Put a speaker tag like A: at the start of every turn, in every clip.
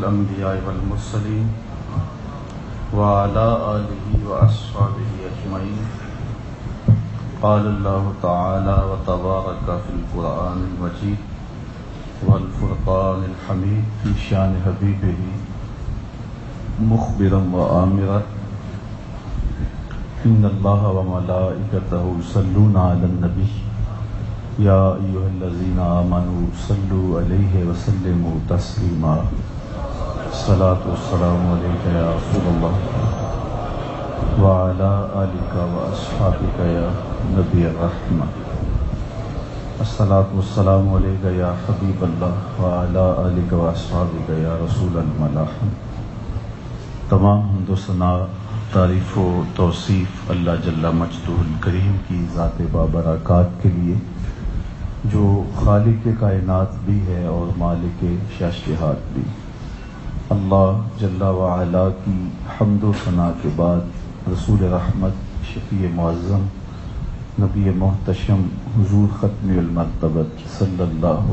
A: الأنبياء والمرسلين وعلى آله وأصحابه أجمعين. قال الله تعالى وتبارك في القرآن المجيد والفرقان الحميد في شان حبيبه مخبرا وآمرا إن الله وملائكته يصلون على النبي يا أيها الذين آمنوا صلوا عليه وسلموا تسليما. الصلاة والسلام عليك يا رسول الله وعلى آلك وأصحابك يا نبي الرحمة. الصلاة والسلام عليك يا حبيب الله وعلى آلك وأصحابك يا رسول الملاحم. تمام حمد و ثنا، تعریف و توصیف اللہ جل مجدہ الکریم کی ذات بابرکات کے لیے، جو خالق کائنات بھی ہے اور مالک شاشہات بھی. اللہ جل وعلا کی حمد و ثنا کے بعد رسول رحمت، شفیع معظم، نبی محتشم، حضور ختم المرتبت صلی اللہ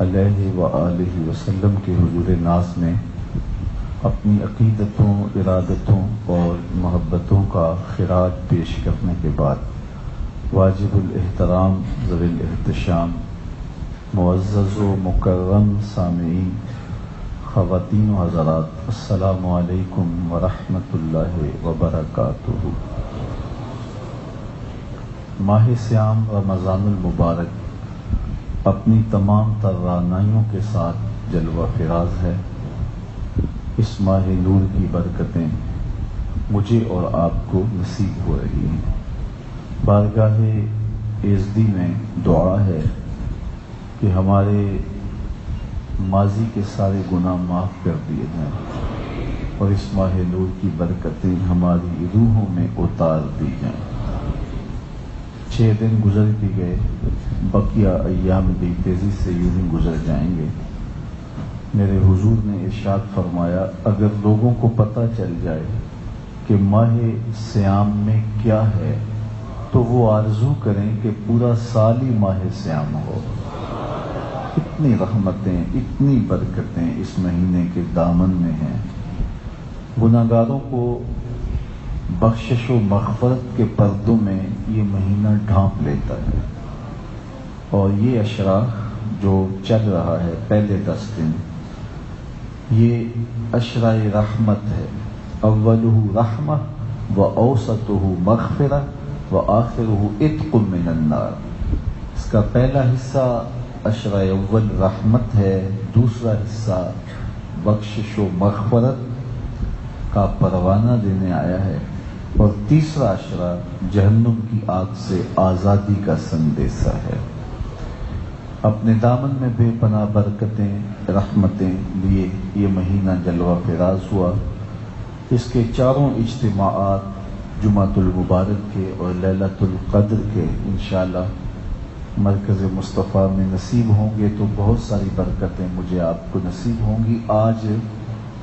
A: علیہ وآلہ وسلم کے حضور ناز میں اپنی عقیدتوں، ارادتوں اور محبتوں کا خراج پیش کرنے کے بعد واجب الاحترام ذوی الاحتشام معزز و مکرم سامعین، خواتین و حضرات، السلام علیکم ورحمۃ اللہ وبرکاتہ. ماہ سیام رمضان المبارک اپنی تمام توانائیوں کے ساتھ جلوہ فراز ہے. اس ماہ نور کی برکتیں مجھے اور آپ کو نصیب ہو رہی ہیں. بارگاہ ایزدی میں دعا ہے کہ ہمارے ماضی کے سارے گناہ معاف کر دیے جائیں اور اس ماہ نور کی برکتیں ہماری روحوں میں اتار دی جائیں. 6 دن گزر بھی گئے، بقیہ ایام بھی تیزی سے یوں ہی گزر جائیں گے. میرے حضور نے ارشاد فرمایا، اگر لوگوں کو پتہ چل جائے کہ ماہ سیام میں کیا ہے تو وہ آرزو کریں کہ پورا سال ہی ماہ سیام ہو. اتنی رحمتیں، اتنی برکتیں اس مہینے کے دامن میں ہیں. گناہگاروں کو بخشش و مغفرت کے پردوں میں یہ مہینہ ڈھانپ لیتا ہے، اور یہ اشرا جو چل رہا ہے پہلے 10 دن، یہ اشرائے رحمت ہے. اولہ رحمہ و اوسطہ مغفرہ و آخرہ عتق من النار. اس کا پہلا حصہ اشرائے اول رحمت ہے، دوسرا حصہ بخشش و مغفرت کا پروانہ دینے آیا ہے، اور تیسرا اشرا جہنم کی آگ سے آزادی کا سندیسہ ہے. اپنے دامن میں بے پناہ برکتیں، رحمتیں لیے یہ مہینہ جلوہ فراز ہوا. اس کے چاروں اجتماعات جمعۃ المبارک کے اور لیلۃ القدر کے انشاءاللہ مرکز مصطفیٰ میں نصیب ہوں گے تو بہت ساری برکتیں مجھے آپ کو نصیب ہوں گی. آج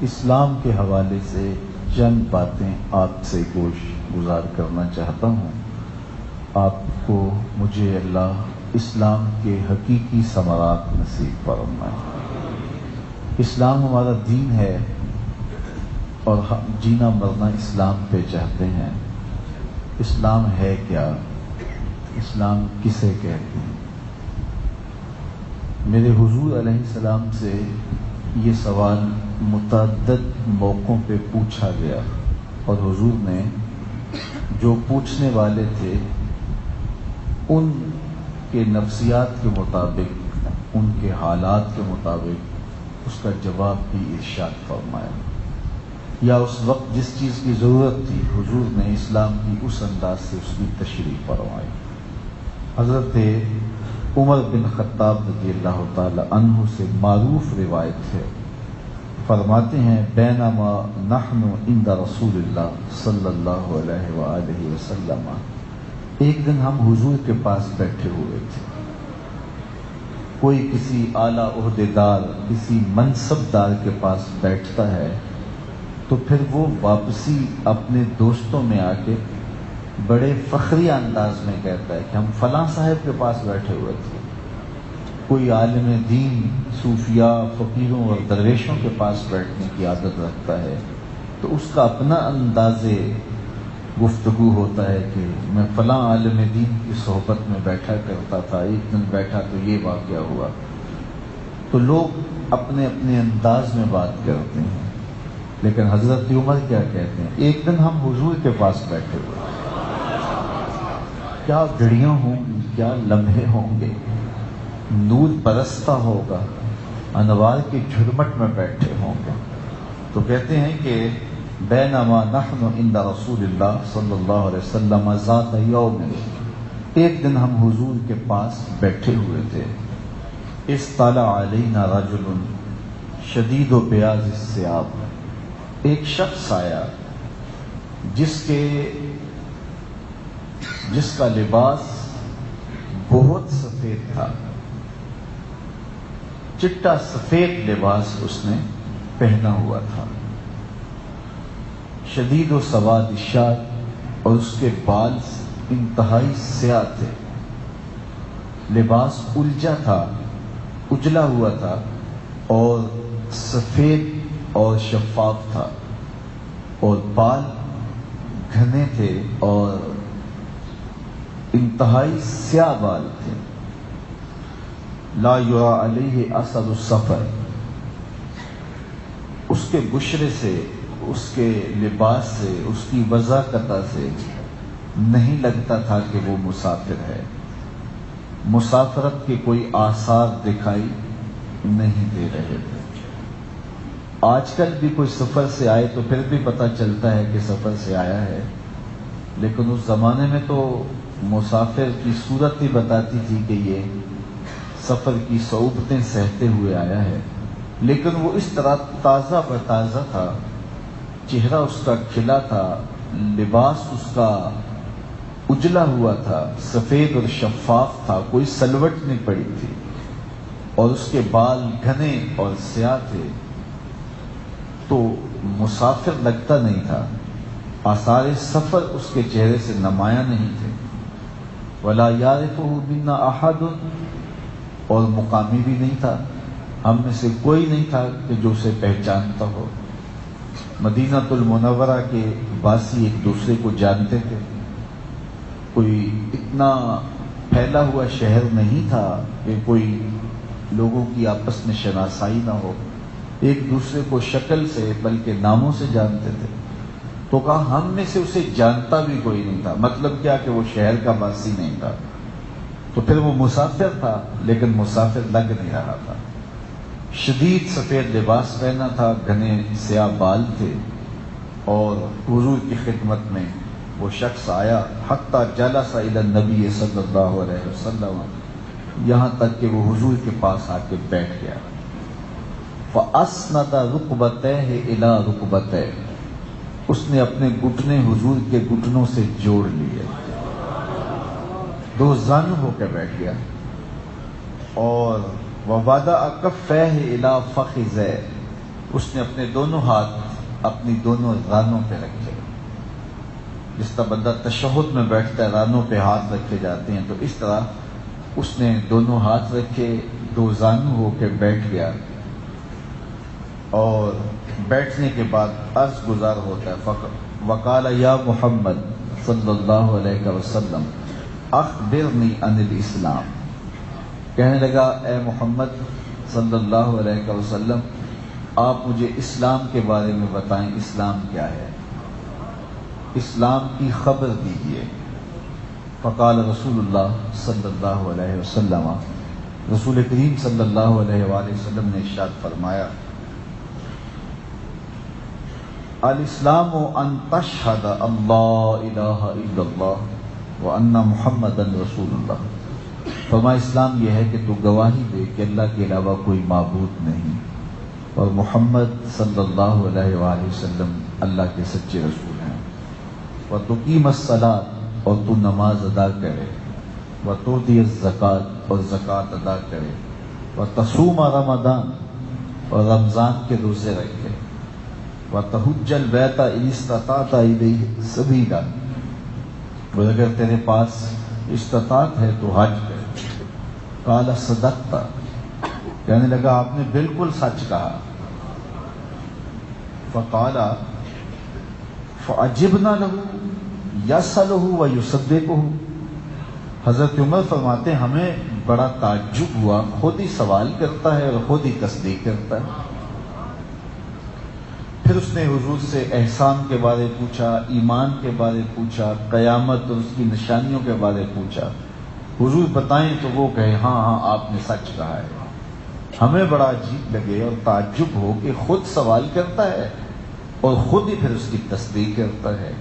A: اسلام کے حوالے سے چند باتیں آپ سے گزار کرنا چاہتا ہوں. آپ کو مجھے اللہ اسلام کے حقیقی ثمرات نصیب فرمائے. اسلام ہمارا دین ہے اور ہم جینا مرنا اسلام پہ چاہتے ہیں. اسلام ہے کیا؟ اسلام کسے کہتے ہیں؟ میرے حضور علیہ السلام سے یہ سوال متعدد موقعوں پہ پوچھا گیا، اور حضور نے جو پوچھنے والے تھے ان کے نفسیات کے مطابق، ان کے حالات کے مطابق اس کا جواب بھی ارشاد فرمایا، یا اس وقت جس چیز کی ضرورت تھی حضور نے اسلام کی اس انداز سے اس کی تشریح فرمائی. حضرت عمر بن خطاب رضی اللہ تعالی عنہ سے معروف روایت ہے، فرماتے ہیں بینما نحن عند رسول اللہ صلی اللہ علیہ وآلہ وسلم، ایک دن ہم حضور کے پاس بیٹھے ہوئے تھے. کوئی کسی اعلیٰ عہدیدار، کسی منصب دار کے پاس بیٹھتا ہے تو پھر وہ واپسی اپنے دوستوں میں آ کے بڑے فخری انداز میں کہتا ہے کہ ہم فلاں صاحب کے پاس بیٹھے ہوئے تھے. کوئی عالم دین صوفیاء فقیروں اور درویشوں کے پاس بیٹھنے کی عادت رکھتا ہے تو اس کا اپنا انداز گفتگو ہوتا ہے کہ میں فلاں عالم دین کی صحبت میں بیٹھا کرتا تھا، ایک دن بیٹھا تو یہ واقعہ ہوا. تو لوگ اپنے اپنے انداز میں بات کرتے ہیں، لیکن حضرت عمر کیا کہتے ہیں؟ ایک دن ہم حضور کے پاس بیٹھے ہوئے، کیا گھڑیاں ہوں گی، کیا لمحے ہوں گے، نور برستا ہوگا، انوار کی جھرمٹ میں بیٹھے ہوں گے. تو کہتے ہیں کہ بینما نحن عند رسول اللہ صلی اللہ علیہ وسلم ذات یوم، ایک دن ہم حضور کے پاس بیٹھے ہوئے تھے. اطلع علینا رجل شدید بیاض الثیاب، ایک شخص آیا جس کا لباس بہت سفید تھا، چٹا سفید لباس اس نے پہنا ہوا تھا. شدید و سواد الشعر، اور اس کے بال انتہائی سیاہ تھے. لباس الجھا تھا، اجلا ہوا تھا اور سفید اور شفاف تھا، اور بال گھنے تھے اور انتہائی سیاہ بال تھے. لا یرا علیہ اثر السفر، اس کے بشرے سے، اس کے لباس سے، اس کی وضاحت سے نہیں لگتا تھا کہ وہ مسافر ہے. مسافرت کے کوئی آثار دکھائی نہیں دے رہے تھے. آج کل بھی کوئی سفر سے آئے تو پھر بھی پتہ چلتا ہے کہ سفر سے آیا ہے، لیکن اس زمانے میں تو مسافر کی صورت ہی بتاتی تھی کہ یہ سفر کی صعوبتیں سہتے ہوئے آیا ہے. لیکن وہ اس طرح تازہ بتازہ تھا، چہرہ اس کا کھلا تھا، لباس اس کا اجلا ہوا تھا، سفید اور شفاف تھا، کوئی سلوٹ نہیں پڑی تھی، اور اس کے بال گھنے اور سیاہ تھے. تو مسافر لگتا نہیں تھا، آثار سفر اس کے چہرے سے نمایاں نہیں تھے. ولا یعرفہ منا احد، اور مقامی بھی نہیں تھا، ہم میں سے کوئی نہیں تھا کہ جو اسے پہچانتا ہو. مدینہ المنورہ کے باسی ایک دوسرے کو جانتے تھے، کوئی اتنا پھیلا ہوا شہر نہیں تھا کہ کوئی لوگوں کی آپس میں شناسائی نہ ہو. ایک دوسرے کو شکل سے بلکہ ناموں سے جانتے تھے. تو کہا ہم میں سے اسے جانتا بھی کوئی نہیں تھا. مطلب کیا کہ وہ شہر کا باسی نہیں تھا. تو پھر وہ مسافر تھا، لیکن مسافر لگ نہیں رہا تھا. شدید سفید لباس پہنا تھا، گھنے سیاہ بال تھے، اور حضور کی خدمت میں وہ شخص آیا. حتی جلس الی النبی صلی اللہ علیہ وسلم، یہاں تک کہ وہ حضور کے پاس آ کے بیٹھ گیا. فاسند رکبتیہ الی رکبتیہ، اس نے اپنے گھٹنے حضور کے گھٹنوں سے جوڑ لیے، دو زانو ہو کے بیٹھ گیا. اور ووضع کفیہ الی فخذیہ، اس نے اپنے دونوں ہاتھ اپنی دونوں رانوں پہ رکھے. جس طرح بندہ تشہد میں بیٹھتا ہے رانوں پہ ہاتھ رکھے جاتے ہیں، تو اس طرح اس نے دونوں ہاتھ رکھے، دو زانو ہو کے بیٹھ گیا. اور بیٹھنے کے بعد عرض گزار ہوتا ہے. وقال یا محمد صلی اللہ علیہ وسلم اخبرنی عن الاسلام، کہنے لگا اے محمد صلی اللہ علیہ وسلم آپ مجھے اسلام کے بارے میں بتائیں، اسلام کیا ہے، اسلام کی خبر دیجیے. فقال رسول اللہ صلی اللہ علیہ وسلم، رسول کریم صلی اللہ علیہ وآلہ وسلم نے ارشاد فرمایا الاسلام ان تشہد اللہ الہ الا اللہ وان محمدا رسول اللہ. فرمایا اسلام یہ ہے کہ تو گواہی دے کہ اللہ کے علاوہ کوئی معبود نہیں اور محمد صلی اللہ علیہ وآلہ وسلم اللہ کے سچے رسول ہیں. وتقیم الصلاۃ، اور تو نماز ادا کرے، وتؤتی الزکوٰۃ، اور زکوٰۃ ادا کرے، وتصوم رمضان، اور رمضان کے روزے رکھے، وتحج البیت ان استطعت الیہ سبیلا، اور اگر تیرے پاس استطاعت ہے تو حج کر. قال صدقت، کہنے لگا آپ نے بالکل سچ کہا. فقال فعجبنا له یسألہ ویصدقہ. حضرت عمر فرماتے ہیں ہمیں بڑا تعجب ہوا، خود ہی سوال کرتا ہے اور خود ہی تصدیق کرتا ہے. پھر اس نے حضور سے احسان کے بارے پوچھا، ایمان کے بارے پوچھا، قیامت اور اس کی نشانیوں کے بارے پوچھا. حضور بتائیں تو وہ کہے ہاں ہاں آپ نے سچ کہا ہے. ہمیں بڑا عجیب لگے اور تعجب ہو کہ خود سوال کرتا ہے اور خود ہی پھر اس کی تصدیق کرتا ہے.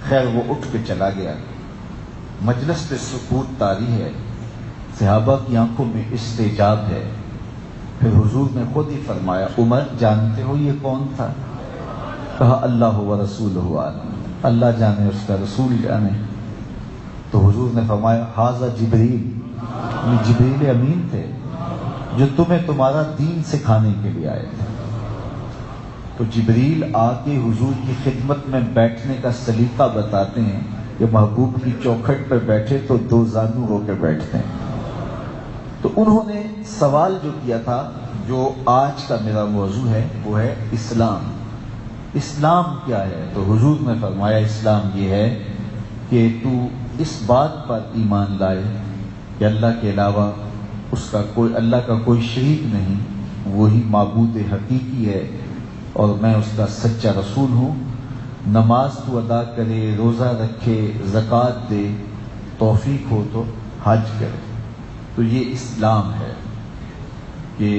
A: خیر وہ اٹھ کے چلا گیا. مجلس پہ سکوت طاری ہے، صحابہ کی آنکھوں میں استعجاب ہے. پھر حضور نے خود ہی فرمایا عمر جانتے ہو یہ کون تھا؟ کہا اللہ و رسولہ عالم، اللہ جانے اس کا رسول جانے. تو حضور نے فرمایا ھذا جبریل، یہ جبریل امین تھے جو تمہیں تمہارا دین سکھانے کے لیے آئے تھے. تو جبریل آ کے حضور کی خدمت میں بیٹھنے کا سلیقہ بتاتے ہیں کہ محبوب کی چوکھٹ پہ بیٹھے تو دو زانو ہو کے بیٹھتے ہیں. تو انہوں نے سوال جو کیا تھا، جو آج کا میرا موضوع ہے، وہ ہے اسلام. اسلام کیا ہے؟ تو حضور نے فرمایا اسلام یہ ہے کہ تو اس بات پر ایمان لائے کہ اللہ کے علاوہ اللہ کا کوئی شریک نہیں، وہی معبود حقیقی ہے اور میں اس کا سچا رسول ہوں. نماز تو ادا کرے، روزہ رکھے، زکوٰۃ دے، توفیق ہو تو حج کرے. تو یہ اسلام ہے کہ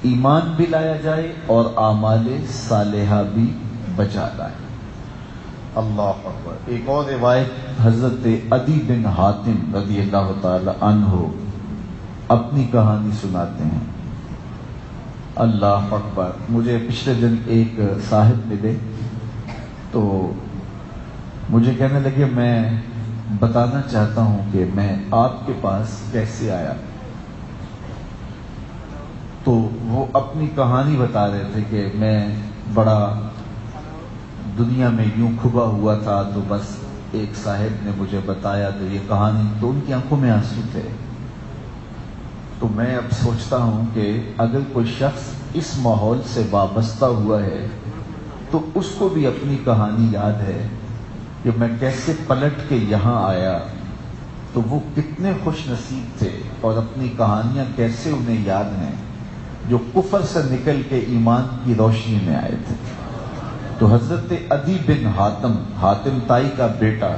A: ایمان بھی لایا جائے اور اعمال صالحہ بھی بجا لائے. اللہ اکبر. ایک اور روایت حضرت عدی بن حاتم رضی اللہ تعالی عنہ اپنی کہانی سناتے ہیں. اللہ اکبر. مجھے پچھلے دن ایک صاحب ملے تو مجھے کہنے لگے میں بتانا چاہتا ہوں کہ میں آپ کے پاس کیسے آیا. تو وہ اپنی کہانی بتا رہے تھے کہ میں بڑا دنیا میں یوں کھبا ہوا تھا تو بس ایک صاحب نے مجھے بتایا تو یہ کہانی. تو ان کی آنکھوں میں آنسو تھے. تو میں اب سوچتا ہوں کہ اگر کوئی شخص اس ماحول سے وابستہ ہوا ہے تو اس کو بھی اپنی کہانی یاد ہے کہ میں کیسے پلٹ کے یہاں آیا. تو وہ کتنے خوش نصیب تھے اور اپنی کہانیاں کیسے انہیں یاد ہیں جو کفر سے نکل کے ایمان کی روشنی میں آئے تھے. تو حضرت عدی بن حاتم تائی کا بیٹا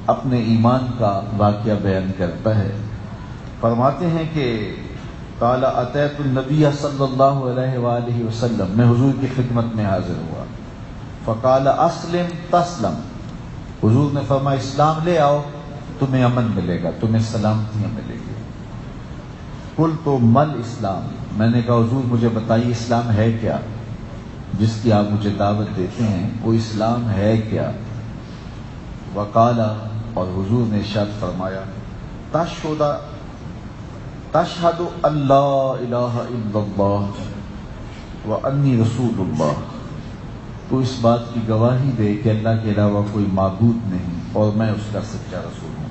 A: اپنے ایمان کا واقعہ بیان کرتا ہے. فرماتے ہیں کہ قال اتیت النبی صلی اللہ علیہ وآلہ وسلم، میں حضور کی خدمت میں حاضر ہوا. فقال اسلم تسلم. حضور نے فرمایا اسلام لے آؤ تمہیں امن ملے گا، تمہیں سلامتیاں ملے گی. قلت مل اسلام. میں نے کہا حضور مجھے بتائیے اسلام ہے کیا جس کی آپ مجھے دعوت دیتے ہیں، وہ اسلام ہے کیا؟ وقال، اور حضور نے ارشاد فرمایا تشہد اللہ الہ الا اللہ وانی رسول اللہ. تو اس بات کی گواہی دے کہ اللہ کے علاوہ کوئی معبود نہیں اور میں اس کا سچا رسول ہوں.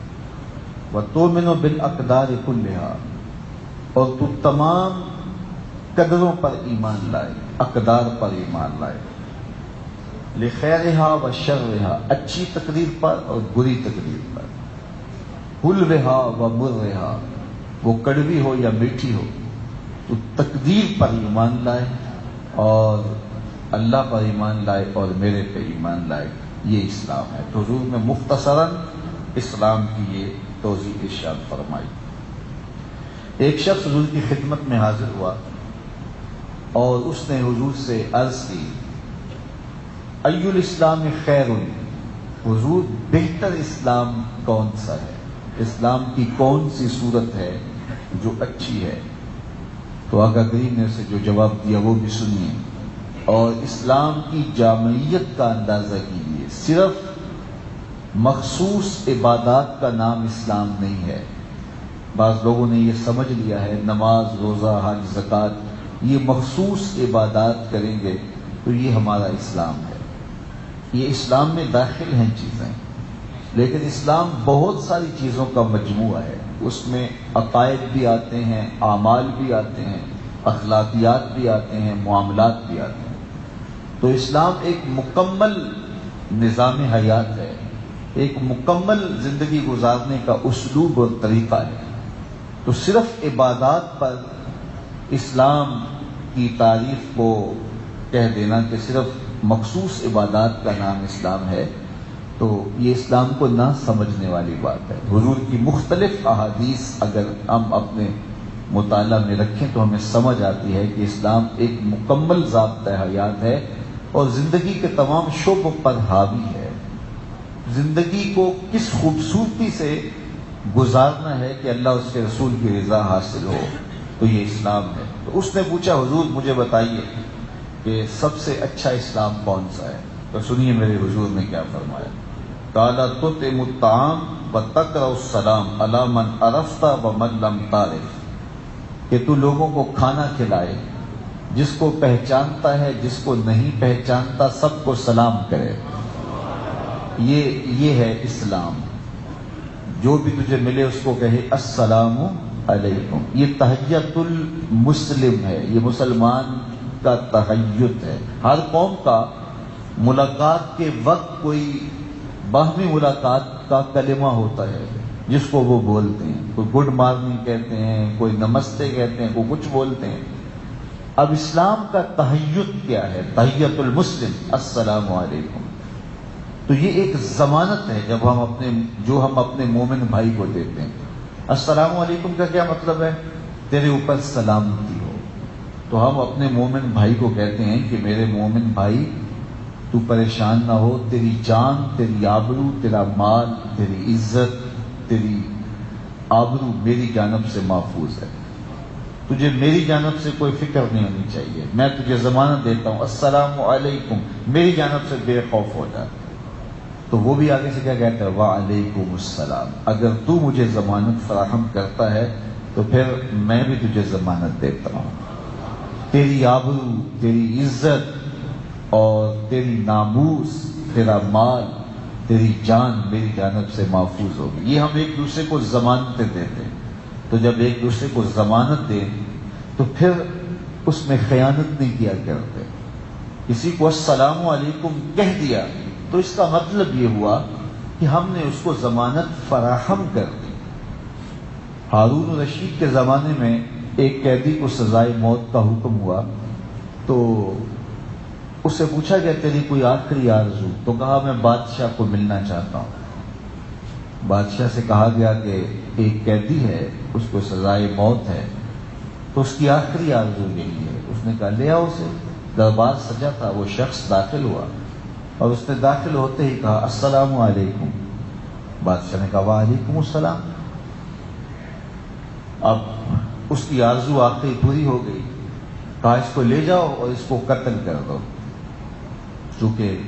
A: وتؤمن بالاقدار کلھا، اور تو تمام قدروں پر ایمان لائے، اقدار پر ایمان لائے. لخیرہا وشرہا، اچھی تقدیر پر اور بری تقدیر پر. حلوہا ومرہا، وہ کڑوی ہو یا میٹھی ہو، تو تقدیر پر ایمان لائے اور اللہ پر ایمان لائے اور میرے پہ ایمان لائے. یہ اسلام ہے. تو حضور نے مختصراً اسلام کی یہ توضیح ارشاد فرمائی. ایک شخص حضور کی خدمت میں حاضر ہوا اور اس نے حضور سے عرض کی ای الاسلام خیر، حضور بہتر اسلام کون سا ہے؟ اسلام کی کون سی صورت ہے جو اچھی ہے؟ تو آقا کریم نے اسے جو جواب دیا وہ بھی سنیے اور اسلام کی جامعیت کا اندازہ کیجیے. صرف مخصوص عبادات کا نام اسلام نہیں ہے. بعض لوگوں نے یہ سمجھ لیا ہے نماز، روزہ، حج، زکوٰۃ یہ مخصوص عبادات کریں گے تو یہ ہمارا اسلام ہے. یہ اسلام میں داخل ہیں چیزیں، لیکن اسلام بہت ساری چیزوں کا مجموعہ ہے. اس میں عقائد بھی آتے ہیں، اعمال بھی آتے ہیں، اخلاقیات بھی آتے ہیں، معاملات بھی آتے ہیں۔ تو اسلام ایک مکمل نظام حیات ہے، ایک مکمل زندگی گزارنے کا اسلوب اور طریقہ ہے۔ تو صرف عبادات پر اسلام کی تعریف کو کہہ دینا کہ صرف مخصوص عبادات کا نام اسلام ہے، تو یہ اسلام کو نہ سمجھنے والی بات ہے۔ حضور کی مختلف احادیث اگر ہم اپنے مطالعہ میں رکھیں تو ہمیں سمجھ آتی ہے کہ اسلام ایک مکمل ضابطۂ حیات ہے اور زندگی کے تمام شعبوں پر حاوی ہے۔ زندگی کو کس خوبصورتی سے گزارنا ہے کہ اللہ اس کے رسول کی رضا حاصل ہو، تو یہ اسلام ہے۔ تو اس نے پوچھا حضور مجھے بتائیے کہ سب سے اچھا اسلام کون سا ہے؟ تو سنیے میرے حضور نے کیا فرمایا، قال تطعم الطعام وتقرأ السلام علی من عرفت ومن لم تعرف، کہ تو لوگوں کو کھانا کھلائے، جس کو پہچانتا ہے جس کو نہیں پہچانتا سب کو سلام کرے۔ یہ ہے اسلام، جو بھی تجھے ملے اس کو کہے السلام علیکم۔ یہ تحیت المسلم ہے، یہ مسلمان کا تحیت ہے۔ ہر قوم کا ملاقات کے وقت کوئی باہمی ملاقات کا کلمہ ہوتا ہے جس کو وہ بولتے ہیں، کوئی گڈ مارننگ کہتے ہیں، کوئی نمستے کہتے ہیں، کوئی کچھ بولتے ہیں۔ اب اسلام کا تحیت کیا ہے؟ تحیت المسلم السلام علیکم۔ تو یہ ایک ضمانت ہے جو ہم اپنے مومن بھائی کو دیتے ہیں۔ السلام علیکم کا کیا مطلب ہے؟ تیرے اوپر سلامتی ہو۔ تو ہم اپنے مومن بھائی کو کہتے ہیں کہ میرے مومن بھائی تو پریشان نہ ہو، تیری جان، تیری آبرو، تیرا مال، تیری عزت، تیری آبرو میری جانب سے محفوظ ہے، تجھے میری جانب سے کوئی فکر نہیں ہونی چاہیے، میں تجھے ضمانت دیتا ہوں السلام علیکم، میری جانب سے بے خوف ہو جا۔ تو وہ بھی آگے سے کیا کہتا ہے؟ وعلیکم السلام۔ اگر تو مجھے ضمانت فراہم کرتا ہے تو پھر میں بھی تجھے ضمانت دیتا ہوں، تیری آبرو، تیری عزت اور تیری ناموس، تیرا مال، تیری جان میری جانب سے محفوظ ہوگی۔ یہ ہم ایک دوسرے کو ضمانتیں دیتے ہیں۔ تو جب ایک دوسرے کو ضمانت دیں تو پھر اس میں خیانت نہیں کیا کرتے۔ کسی کو السلام علیکم کہہ دیا تو اس کا مطلب یہ ہوا کہ ہم نے اس کو ضمانت فراہم کر دی۔ ہارون رشید کے زمانے میں ایک قیدی کو سزائے موت کا حکم ہوا، تو اس سے پوچھا گیا تیری کوئی آخری آرزو؟ تو کہا میں بادشاہ کو ملنا چاہتا ہوں۔ بادشاہ سے کہا گیا کہ ایک قیدی ہے، اس کو سزائے موت ہے، تو اس کی آخری آرزو یہی ہے۔ اس نے کہا لے آؤ اسے۔ دربار سجا تھا، وہ شخص داخل ہوا اور اس نے داخل ہوتے ہی کہا السلام علیکم۔ بادشاہ نے کہا وعلیکم السلام۔ اب اس کی آرزو آخری پوری ہو گئی، کہا اس کو لے جاؤ اور اس کو قتل کر دو، چونکہ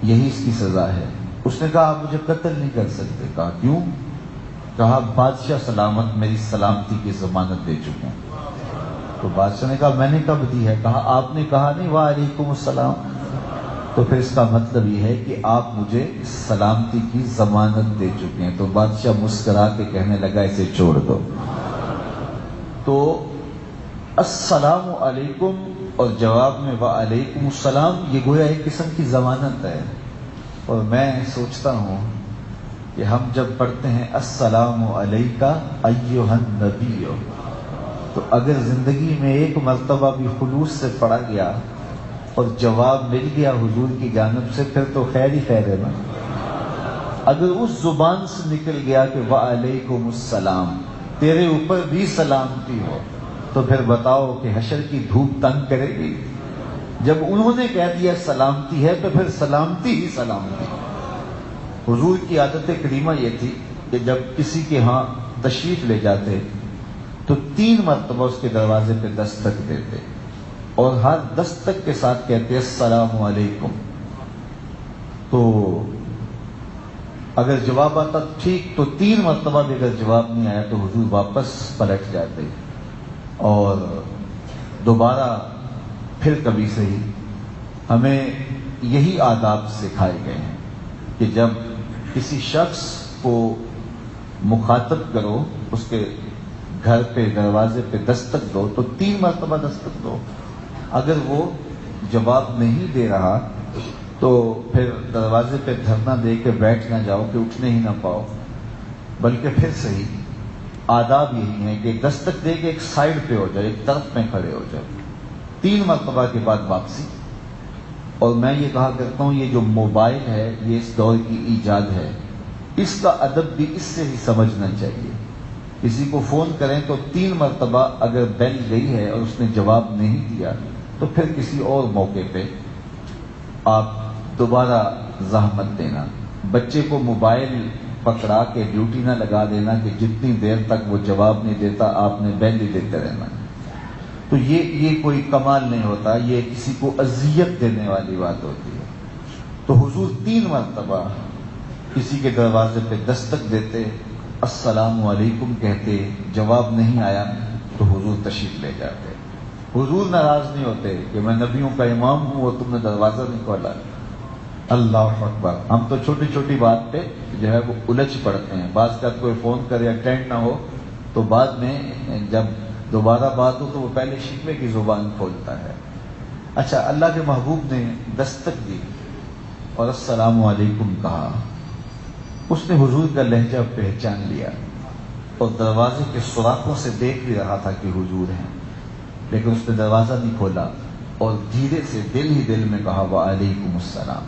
A: یہی اس کی سزا ہے۔ اس نے کہا آپ مجھے قتل نہیں کر سکتے۔ کہا کیوں؟ کہا بادشاہ سلامت میری سلامتی کی ضمانت دے چکے ہیں۔ تو بادشاہ نے کہا میں نے کب دی ہے؟ کہا آپ نے کہا نہیں وعلیکم السلام، تو پھر اس کا مطلب یہ ہے کہ آپ مجھے سلامتی کی ضمانت دے چکے ہیں۔ تو بادشاہ مسکرا کے کہنے لگا اسے چھوڑ دو۔ تو السلام علیکم اور جواب میں وعلیکم السلام، یہ گویا ایک قسم کی ضمانت ہے۔ اور میں سوچتا ہوں کہ ہم جب پڑھتے ہیں السلام علیکہ ایھا النبی، تو اگر زندگی میں ایک مرتبہ بھی خلوص سے پڑھا گیا اور جواب مل گیا حضور کی جانب سے، پھر تو خیر ہی خیر ہے نا۔ اگر اس زبان سے نکل گیا کہ وعلیکم السلام، تیرے اوپر بھی سلامتی ہو، تو پھر بتاؤ کہ حشر کی دھوپ تنگ کرے گی؟ جب انہوں نے کہہ دیا سلامتی ہے تو پھر سلامتی ہی سلامتی۔ حضور کی عادت کریمہ یہ تھی کہ جب کسی کے ہاں تشریف لے جاتے تو 3 مرتبہ اس کے دروازے پہ دستک دیتے اور ہر دستک کے ساتھ کہتے السلام علیکم۔ تو اگر جواب آتا ٹھیک، تو 3 مرتبہ بھی اگر جواب نہیں آیا تو حضور واپس پلٹ جاتے اور دوبارہ پھر کبھی صحیح۔ ہمیں یہی آداب سکھائے گئے ہیں کہ جب کسی شخص کو مخاطب کرو، اس کے گھر پہ دروازے پہ دستک دو تو 3 مرتبہ دستک دو. اگر وہ جواب نہیں دے رہا تو پھر دروازے پہ دھرنا دے کے بیٹھ نہ جاؤ کہ اٹھنے ہی نہ پاؤ، بلکہ پھر صحیح آداب یہی ہیں کہ دستک دے کے ایک سائیڈ پہ ہو جائے، ایک طرف میں کھڑے ہو جائے. 3 مرتبہ کے بعد واپسی. اور میں یہ کہا کرتا ہوں، یہ جو موبائل ہے یہ اس دور کی ایجاد ہے، اس کا ادب بھی اس سے ہی سمجھنا چاہیے. کسی کو فون کریں تو 3 مرتبہ اگر بیل گئی ہے اور اس نے جواب نہیں دیا تو پھر کسی اور موقع پہ آپ دوبارہ زحمت دینا. بچے کو موبائل پکڑا کے ڈیوٹی نہ لگا دینا کہ جتنی دیر تک وہ جواب نہیں دیتا آپ نے بیل ہی دیتے رہنا. تو یہ کوئی کمال نہیں ہوتا، یہ کسی کو اذیت دینے والی بات ہوتی ہے. تو حضور 3 مرتبہ کسی کے دروازے پہ دستک دیتے، السلام علیکم کہتے، جواب نہیں آیا تو حضور تشریف لے جاتے. حضور ناراض نہیں ہوتے کہ میں نبیوں کا امام ہوں اور تم نے دروازہ نہیں کھولا. اللہ اکبر. ہم تو چھوٹی چھوٹی بات پہ جو ہے وہ الجھ پڑتے ہیں. بعض کا کوئی فون کرے اٹینڈ نہ ہو تو بعد میں جب دوبارہ بات ہو تو وہ پہلے شکوے کی زبان کھولتا ہے. اچھا، اللہ کے محبوب نے دستک دی اور السلام علیکم کہا. اس نے حضور کا لہجہ پہچان لیا اور دروازے کے سوراخوں سے دیکھ بھی رہا تھا کہ حضور ہیں، لیکن اس نے دروازہ نہیں کھولا اور دھیرے سے دل ہی دل میں کہا وعلیکم السلام.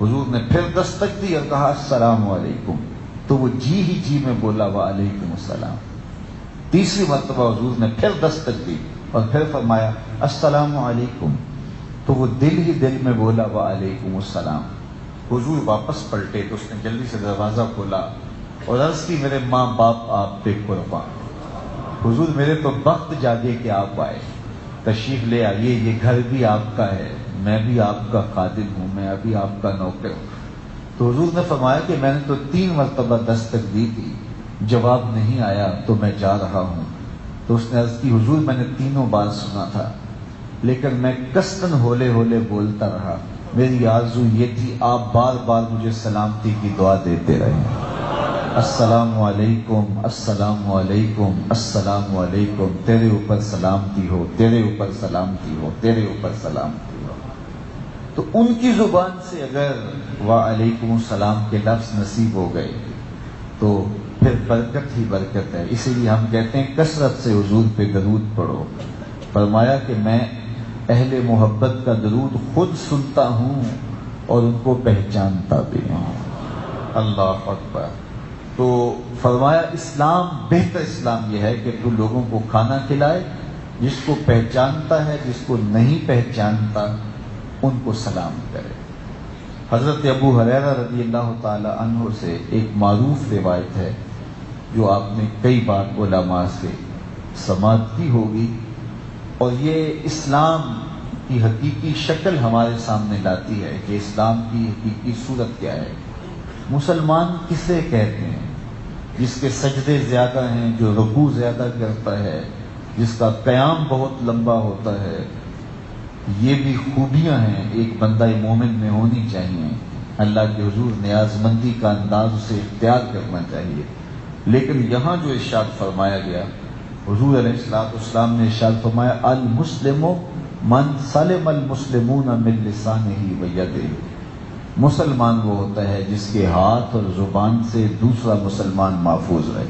A: حضور نے پھر دستک دی اور کہا السلام علیکم، تو وہ جی ہی جی میں بولا وعلیکم السلام. تیسری مرتبہ حضور نے پھر دستک دی اور پھر فرمایا السلام علیکم، تو وہ دل ہی دل میں بولا وعلیکم السلام. حضور واپس پلٹے تو اس نے جلدی سے دروازہ کھولا اور عرض کی میرے ماں باپ آپ پہ قربان. حضور میرے تو بخت جاگے کہ آپ آئے، تشریف لے آئیے، یہ گھر بھی آپ کا ہے، میں بھی آپ کا خادم ہوں، میں ابھی آپ کا نوکر ہوں. تو حضور نے فرمایا کہ میں نے تو 3 مرتبہ دستک دی تھی، جواب نہیں آیا تو میں جا رہا ہوں. تو اس نے عرض کی حضور میں نے تینوں بار سنا تھا لیکن میں کستن ہولے ہولے بولتا رہا. میری آرزو یہ تھی آپ بار بار مجھے سلامتی کی دعا دیتے رہیں. السلام علیکم، السلام علیکم، السلام علیکم، تیرے اوپر سلامتی ہو، تیرے اوپر سلامتی ہو، تیرے اوپر سلامتی ہو. تو ان کی زبان سے اگر وعلیکم السلام کے لفظ نصیب ہو گئے تو پھر برکت ہی برکت ہے. اسی لیے ہم کہتے ہیں کثرت سے حضور پہ درود پڑھو. فرمایا کہ میں اہل محبت کا درود خود سنتا ہوں اور ان کو پہچانتا بھی ہوں. اللہ اکبر. تو فرمایا اسلام، بہتر اسلام یہ ہے کہ تو لوگوں کو کھانا کھلائے، جس کو پہچانتا ہے جس کو نہیں پہچانتا ان کو سلام کرے. حضرت ابو ہریرہ رضی اللہ تعالی عنہ سے ایک معروف روایت ہے جو آپ نے کئی بار علماء سے سماعت کی ہوگی، اور یہ اسلام کی حقیقی شکل ہمارے سامنے لاتی ہے کہ اسلام کی حقیقی صورت کیا ہے. مسلمان کسے کہتے ہیں؟ جس کے سجدے زیادہ ہیں، جو رکوع زیادہ کرتا ہے، جس کا قیام بہت لمبا ہوتا ہے. یہ بھی خوبیاں ہیں ایک بندہ مومن میں ہونی چاہیے. اللہ کے حضور نیاز مندی کا انداز اسے اختیار کرنا چاہیے. لیکن یہاں جو ارشاد فرمایا گیا، حضور علیہ السلام نے ارشاد فرمایا المسلم من سلم المسلمون من لسانہ و یدہ. مسلمان وہ ہوتا ہے جس کے ہاتھ اور زبان سے دوسرا مسلمان محفوظ رہے،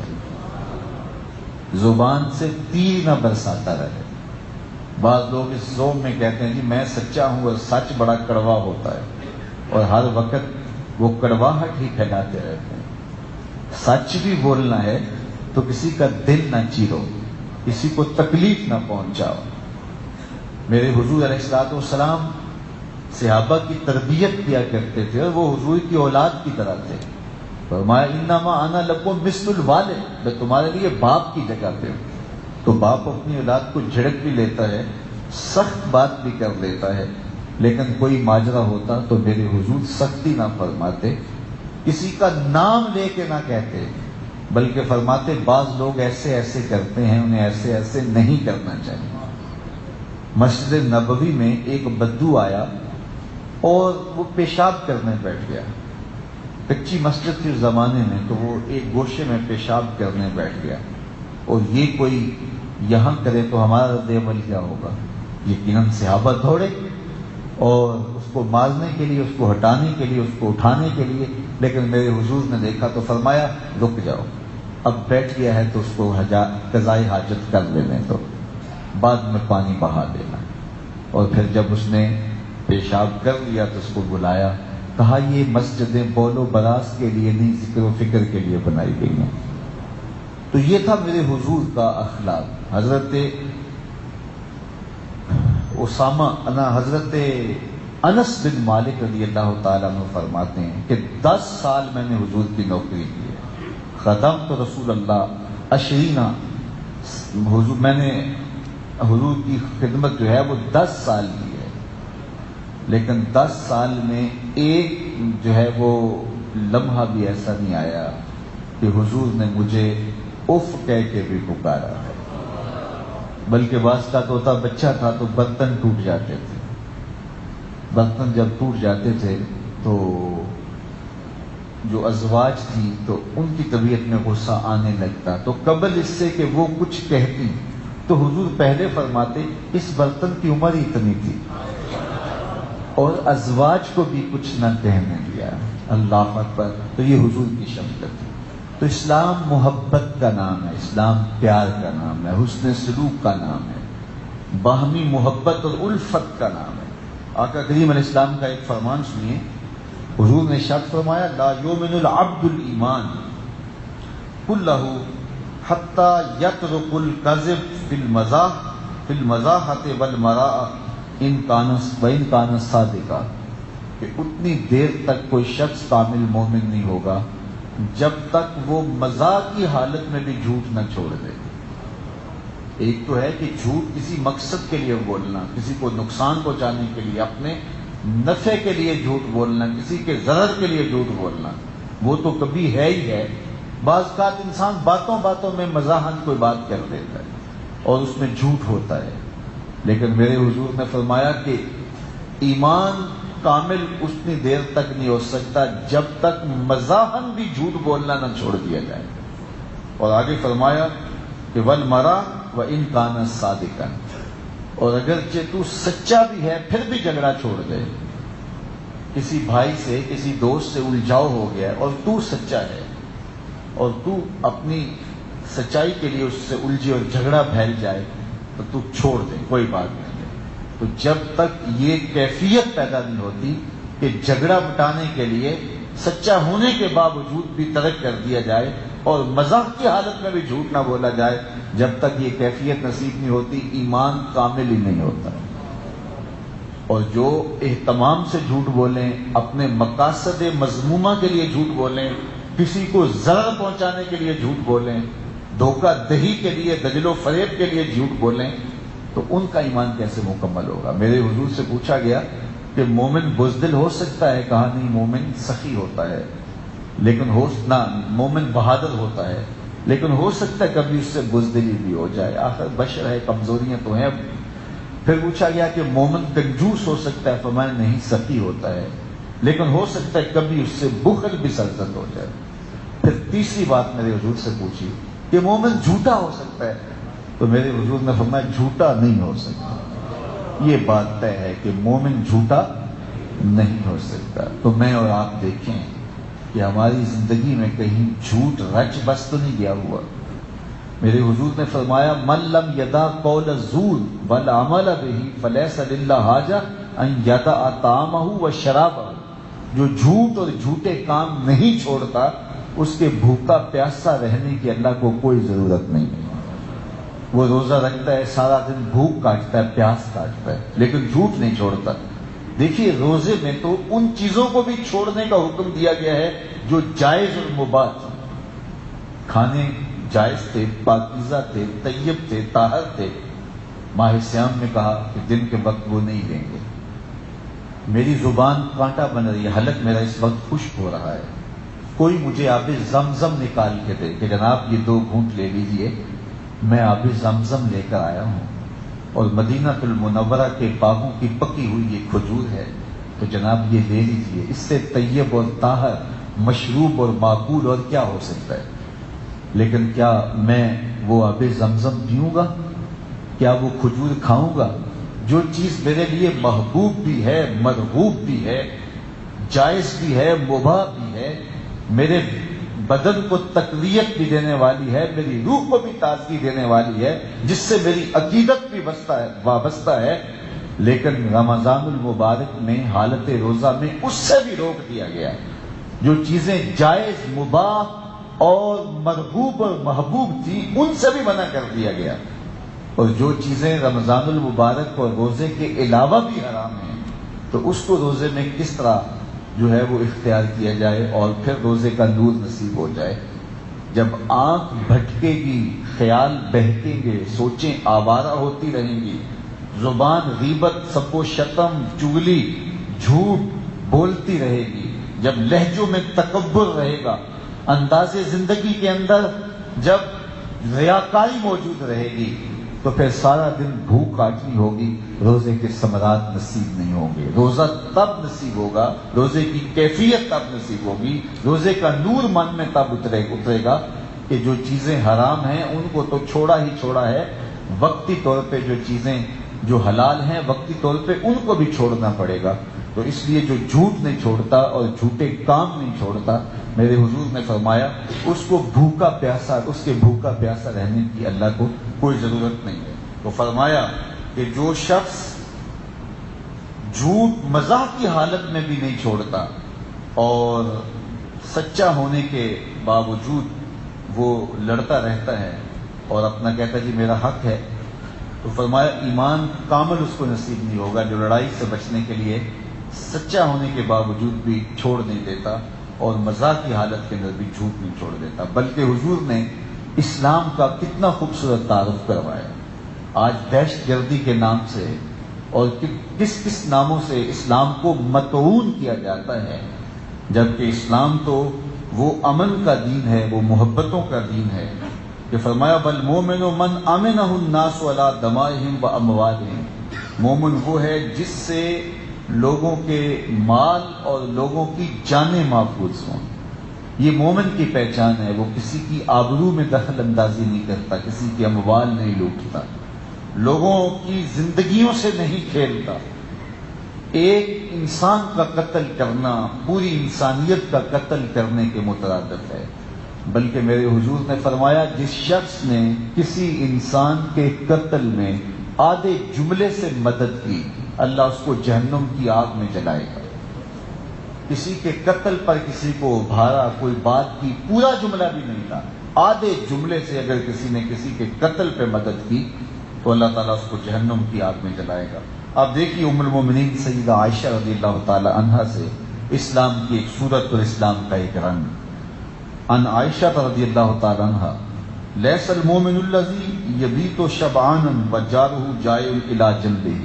A: زبان سے تیر نہ برساتا رہے. بعض لوگ اس زوم میں کہتے ہیں جی میں سچا ہوں، اور سچ بڑا کڑوا ہوتا ہے اور ہر وقت وہ کڑواہٹ ہی پھیلاتے رہتے ہیں. سچ بھی بولنا ہے تو کسی کا دل نہ چیرو، کسی کو تکلیف نہ پہنچاؤ. میرے حضور علیہ السلام صحابہ کی تربیت کیا کرتے تھے اور وہ حضور کی اولاد کی طرح تھے. فرمایا انما انا لکم مثل الوالد، میں تمہارے لیے باپ کی جگہ پہ ہوں. تو باپ اپنی اولاد کو جھڑک بھی لیتا ہے، سخت بات بھی کر لیتا ہے، لیکن کوئی ماجرا ہوتا تو میرے حضور سختی نہ فرماتے، کسی کا نام لے کے نہ کہتے، بلکہ فرماتے بعض لوگ ایسے ایسے کرتے ہیں، انہیں ایسے ایسے نہیں کرنا چاہیے. مسجد نبوی میں ایک بدو آیا اور وہ پیشاب کرنے بیٹھ گیا. کچی مسجد کے زمانے میں تو وہ ایک گوشے میں پیشاب کرنے بیٹھ گیا. اور یہ کوئی یہاں کرے تو ہمارا رد عمل کیا ہوگا؟ یقیناً صحابہ دوڑے اور اس کو مارنے کے لیے، اس کو ہٹانے کے لیے، اس کو اٹھانے کے لیے، لیکن میرے حضور نے دیکھا تو فرمایا رک جاؤ، اب بیٹھ گیا ہے تو اس کو قضائے حاجت کر لینے تو بعد میں پانی بہا دینا۔ اور پھر جب اس نے پیشاب کر لیا تو اس کو بلایا، کہا یہ مسجدیں بول و براز کے لیے نہیں، ذکر و فکر کے لیے بنائی گئی ہیں۔ تو یہ تھا میرے حضور کا اخلاق۔ حضرت انس بن مالک رضی اللہ تعالیٰ عنہ فرماتے ہیں کہ 10 سال میں نے حضور کی نوکری کی ہے، خدمت رسول اللہ 20، حضور میں نے حضور کی خدمت جو ہے وہ 10 سال کی ہے، لیکن 10 سال میں ایک جو ہے وہ لمحہ بھی ایسا نہیں آیا کہ حضور نے مجھے اف کہہ کے بھی پکارا ہے، بلکہ بعض کا طوطا بچہ تھا تو برتن ٹوٹ جاتے تھے، برتن جب ٹوٹ جاتے تھے تو جو ازواج تھی تو ان کی طبیعت میں غصہ آنے لگتا، تو قبل اس سے کہ وہ کچھ کہتی تو حضور پہلے فرماتے اس برتن کی عمر ہی اتنی تھی، اور ازواج کو بھی کچھ نہ کہنے دیا۔ اللہ اکبر! تو یہ حضور کی شفقت ہے۔ تو اسلام محبت کا نام ہے، اسلام پیار کا نام ہے، حسن سلوک کا نام ہے، باہمی محبت اور الفت کا نام ہے۔ آقا کریم علیہ السلام کا ایک فرمان سنیے، حضور نے ارشاد فرمایا لا یؤمن العبد الایمان کلہ حتی یترک الکذب فی المزاحۃ والمراء ان کان صادقا، کہ اتنی دیر تک کوئی شخص کامل مومن نہیں ہوگا جب تک وہ مزاح کی حالت میں بھی جھوٹ نہ چھوڑ دے۔ ایک تو ہے کہ جھوٹ کسی مقصد کے لیے بولنا، کسی کو نقصان پہنچانے کے لیے، اپنے نفع کے لیے جھوٹ بولنا، کسی کے ضرر کے لیے جھوٹ بولنا، وہ تو کبھی ہے ہی ہے۔ بعض اوقات انسان باتوں باتوں میں مزاحن کوئی بات کر دیتا ہے اور اس میں جھوٹ ہوتا ہے، لیکن میرے حضور نے فرمایا کہ ایمان کامل اتنی دیر تک نہیں ہو سکتا جب تک مزاحن بھی جھوٹ بولنا نہ چھوڑ دیا جائے۔ اور آگے فرمایا کہ والمرا وان کان صادقا، اور اگرچہ تو سچا بھی ہے پھر بھی جھگڑا چھوڑ دے، کسی بھائی سے کسی دوست سے الجھاؤ ہو گیا اور تو سچا ہے اور تو اپنی سچائی کے لیے اس سے الجھے اور جھگڑا پھیل جائے تو تو چھوڑ دے، کوئی بات نہیں ہے۔ تو جب تک یہ کیفیت پیدا نہیں ہوتی کہ جھگڑا مٹانے کے لیے سچا ہونے کے باوجود بھی ترک کر دیا جائے اور مزاح کی حالت میں بھی جھوٹ نہ بولا جائے، جب تک یہ کیفیت نصیب نہیں ہوتی ایمان کامل ہی نہیں ہوتا۔ اور جو اہتمام سے جھوٹ بولیں، اپنے مقاصد مذمومہ کے لیے جھوٹ بولیں، کسی کو ضرر پہنچانے کے لیے جھوٹ بولیں، دھوکہ دہی کے لیے، دجل و فریب کے لیے جھوٹ بولیں، تو ان کا ایمان کیسے مکمل ہوگا؟ میرے حضور سے پوچھا گیا کہ مومن بزدل ہو سکتا ہے؟ کہا نہیں، مومن سخی ہوتا ہے، لیکن مومن بہادر ہوتا ہے، لیکن ہو سکتا ہے کبھی اس سے بزدلی بھی ہو جائے، آخر بشر ہے، کمزوریاں تو ہیں۔ پھر پوچھا گیا کہ مومن کنجوس ہو سکتا ہے؟ فرمایا نہیں، سخی ہوتا ہے، لیکن ہو سکتا ہے کبھی اس سے بخل بھی سرزد ہو جائے۔ پھر تیسری بات میرے حضور سے پوچھی کہ مومن جھوٹا ہو سکتا ہے؟ تو میرے حضور نے فرمایا جھوٹا نہیں ہو سکتا، یہ بات طے ہے کہ مومن جھوٹا نہیں ہو سکتا۔ تو میں اور آپ دیکھیں کہ ہماری زندگی میں کہیں جھوٹ رچ بس تو نہیں گیا ہوا۔ میرے حضور نے فرمایا من لم یدع قول الزور والعمل به فلیس للہ حاجہ ان یدع طعامہ وشرابہ، جو جھوٹ اور جھوٹے کام نہیں چھوڑتا اس کے بھوکا پیاسا رہنے کی اللہ کو کوئی ضرورت نہیں ہے۔ وہ روزہ رکھتا ہے، سارا دن بھوک کاٹتا ہے، پیاس کاٹتا ہے، لیکن جھوٹ نہیں چھوڑتا۔ دیکھیے روزے میں تو ان چیزوں کو بھی چھوڑنے کا حکم دیا گیا ہے جو جائز اور مباح تھے، کھانے جائز تھے، پاکیزہ تھے، طیب تھے، طاہر تھے۔ ماہ سیام میں کہا کہ دن کے وقت وہ نہیں لیں گے۔ میری زبان کانٹا بن رہی ہے، حلق میرا اس وقت خشک ہو رہا ہے، کوئی مجھے آب زمزم نکال کے دے کہ جناب یہ 2 گھونٹ لے لیجئے، میں آب زمزم لے کر آیا ہوں، اور مدینہ المنورہ کے باغوں کی پکی ہوئی یہ کھجور ہے، تو جناب یہ لے لیجئے، اس سے طیب اور طاہر مشروب اور معقول اور کیا ہو سکتا ہے؟ لیکن کیا میں وہ آب زمزم پیوں گا؟ کیا وہ کھجور کھاؤں گا؟ جو چیز میرے لیے محبوب بھی ہے، مرغوب بھی ہے، جائز بھی ہے، مباح بھی ہے، میرے بدن کو تقویت بھی دینے والی ہے، میری روح کو بھی تازگی دینے والی ہے، جس سے میری عقیدت بھی وابستہ ہے، لیکن رمضان المبارک میں حالت روزہ میں اس سے بھی روک دیا گیا۔ جو چیزیں جائز، مباح اور مرغوب اور محبوب تھی ان سے بھی منع کر دیا گیا، اور جو چیزیں رمضان المبارک اور روزے کے علاوہ بھی حرام ہیں تو اس کو روزے میں کس طرح جو ہے وہ اختیار کیا جائے اور پھر روزے کا نور نصیب ہو جائے۔ جب آنکھ بھٹکے گی، خیال بہکیں گے، سوچیں آوارہ ہوتی رہیں گی، زبان غیبت، سب و شتم، چغلی، جھوٹ بولتی رہے گی، جب لہجوں میں تکبر رہے گا، انداز زندگی کے اندر جب ریاکاری موجود رہے گی، تو پھر سارا دن بھوک کاٹنی ہوگی، روزے کے ثمرات نصیب نہیں ہوں گے۔ روزہ تب نصیب ہوگا، روزے کی کیفیت تب نصیب ہوگی، روزے کا نور من میں تب اترے گا کہ جو چیزیں حرام ہیں ان کو تو چھوڑا ہی چھوڑا ہے، وقتی طور پہ جو چیزیں جو حلال ہیں وقتی طور پہ ان کو بھی چھوڑنا پڑے گا۔ تو اس لیے جو جھوٹ نہیں چھوڑتا اور جھوٹے کام نہیں چھوڑتا، میرے حضور نے فرمایا اس کو بھوکا پیاسا، اس کے بھوکا پیاسا رہنے کی اللہ کو کوئی ضرورت نہیں ہے۔ تو فرمایا کہ جو شخص جھوٹ مزاح کی حالت میں بھی نہیں چھوڑتا اور سچا ہونے کے باوجود وہ لڑتا رہتا ہے اور اپنا کہتا ہے جی میرا حق ہے، تو فرمایا ایمان کامل اس کو نصیب نہیں ہوگا، جو لڑائی سے بچنے کے لیے سچا ہونے کے باوجود بھی چھوڑ نہیں دیتا اور مزاح کی حالت کے اندر بھی جھوٹ نہیں چھوڑ دیتا۔ بلکہ حضور نے اسلام کا کتنا خوبصورت تعارف کروایا۔ آج دہشت گردی کے نام سے اور کس کس ناموں سے اسلام کو مطعون کیا جاتا ہے، جبکہ اسلام تو وہ امن کا دین ہے، وہ محبتوں کا دین ہے کہ فرمایا بَالْمُؤْمِنُ مَنْ أَمِنَهُ النَّاسُ عَلَىٰ دَمَائِهِمْ وَأَمْوَالِهِمْ۔ مومن وہ ہے جس سے لوگوں کے مال اور لوگوں کی جانیں محفوظ ہوں۔ یہ مومن کی پہچان ہے، وہ کسی کی آبرو میں دخل اندازی نہیں کرتا، کسی کی اموال نہیں لوٹتا، لوگوں کی زندگیوں سے نہیں کھیلتا۔ ایک انسان کا قتل کرنا پوری انسانیت کا قتل کرنے کے مترادف ہے۔ بلکہ میرے حضور نے فرمایا جس شخص نے کسی انسان کے قتل میں آدھے جملے سے مدد کی، اللہ اس کو جہنم کی آگ میں جلائے گا۔ کسی کے قتل پر کسی کو ابھارا، کوئی بات کی، پورا جملہ بھی نہیں تھا، آدھے جملے سے اگر کسی نے کسی کے قتل پہ مدد کی تو اللہ تعالیٰ اس کو جہنم کی آگ میں جلائے گا۔ اب دیکھیے ام المومنین سیدہ عائشہ رضی اللہ تعالی عنہا سے اسلام کی ایک صورت اور اسلام کا ایک رنگ۔ ان عائشہ رضی اللہ تعالی عنہا لیس المؤمن الذی یبیت شبعانا وجارہ جائع الی جنبہ،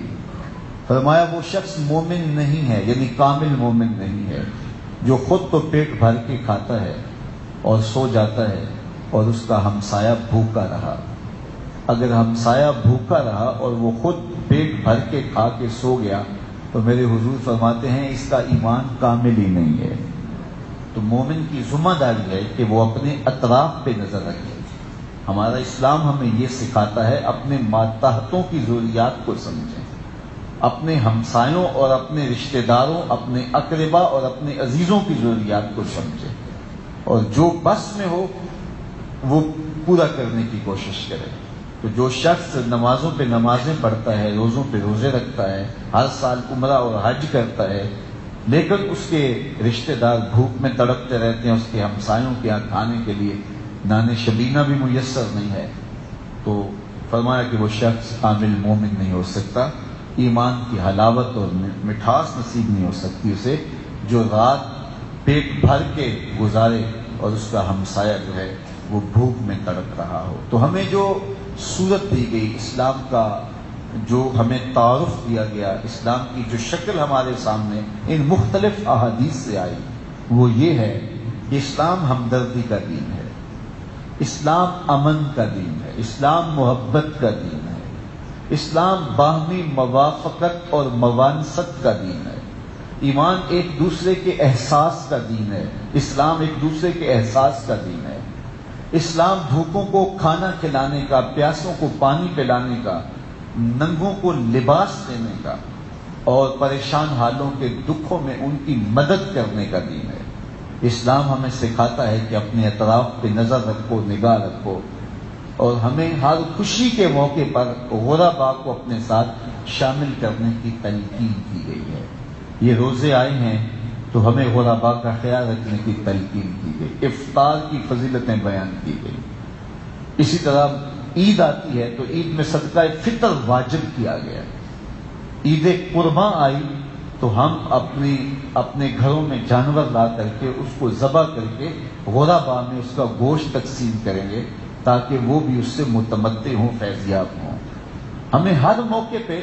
A: فرمایا وہ شخص مومن نہیں ہے، یعنی کامل مومن نہیں ہے جو خود تو پیٹ بھر کے کھاتا ہے اور سو جاتا ہے اور اس کا ہمسایہ بھوکا رہا۔ اگر ہمسایہ بھوکا رہا اور وہ خود پیٹ بھر کے کھا کے سو گیا تو میرے حضور فرماتے ہیں اس کا ایمان کامل ہی نہیں ہے۔ تو مومن کی ذمہ داری ہے کہ وہ اپنے اطراف پہ نظر رکھے۔ ہمارا اسلام ہمیں یہ سکھاتا ہے اپنے ماتحتوں کی ضروریات کو سمجھیں، اپنے ہمسایوں اور اپنے رشتہ داروں، اپنے اقربا اور اپنے عزیزوں کی ضروریات کو سمجھیں، اور جو بس میں ہو وہ پورا کرنے کی کوشش کرے۔ تو جو شخص نمازوں پہ نمازیں پڑھتا ہے، روزوں پہ روزے رکھتا ہے، ہر سال عمرہ اور حج کرتا ہے، لیکن اس کے رشتہ دار بھوک میں تڑپتے رہتے ہیں، اس کے ہمسایوں کے یہاں کھانے کے لیے نان شبینہ بھی میسر نہیں ہے، تو فرمایا کہ وہ شخص کامل مومن نہیں ہو سکتا، ایمان کی حلاوت اور مٹھاس نصیب نہیں ہو سکتی اسے، جو رات پیٹ بھر کے گزارے اور اس کا ہمسایہ جو ہے وہ بھوک میں تڑپ رہا ہو۔ تو ہمیں جو صورت دی گئی، اسلام کا جو ہمیں تعارف دیا گیا، اسلام کی جو شکل ہمارے سامنے ان مختلف احادیث سے آئی، وہ یہ ہے کہ اسلام ہمدردی کا دین ہے، اسلام امن کا دین ہے، اسلام محبت کا دین ہے، اسلام باہمی موافقت اور موانست کا دین ہے، ایمان ایک دوسرے کے احساس کا دین ہے، اسلام ایک دوسرے کے احساس کا دین ہے، اسلام بھوکوں کو کھانا کھلانے کا، پیاسوں کو پانی پلانے کا، ننگوں کو لباس دینے کا اور پریشان حالوں کے دکھوں میں ان کی مدد کرنے کا دین ہے۔ اسلام ہمیں سکھاتا ہے کہ اپنے اطراف پہ نظر رکھو، نگاہ رکھو، اور ہمیں ہر خوشی کے موقع پر غرباء کو اپنے ساتھ شامل کرنے کی تلقین کی گئی ہے۔ یہ روزے آئے ہیں تو ہمیں غرباء کا خیال رکھنے کی تلقین کی گئی، افطار کی فضیلتیں بیان کی گئی۔ اسی طرح عید آتی ہے تو عید میں صدقہ فطر واجب کیا گیا۔ عید قرباں آئی تو ہم اپنے گھروں میں جانور لا کر کے اس کو ذبح کر کے غرباء میں اس کا گوشت تقسیم کریں گے تاکہ وہ بھی اس سے متمتع ہوں، فیضیاب ہوں۔ ہمیں ہر موقع پہ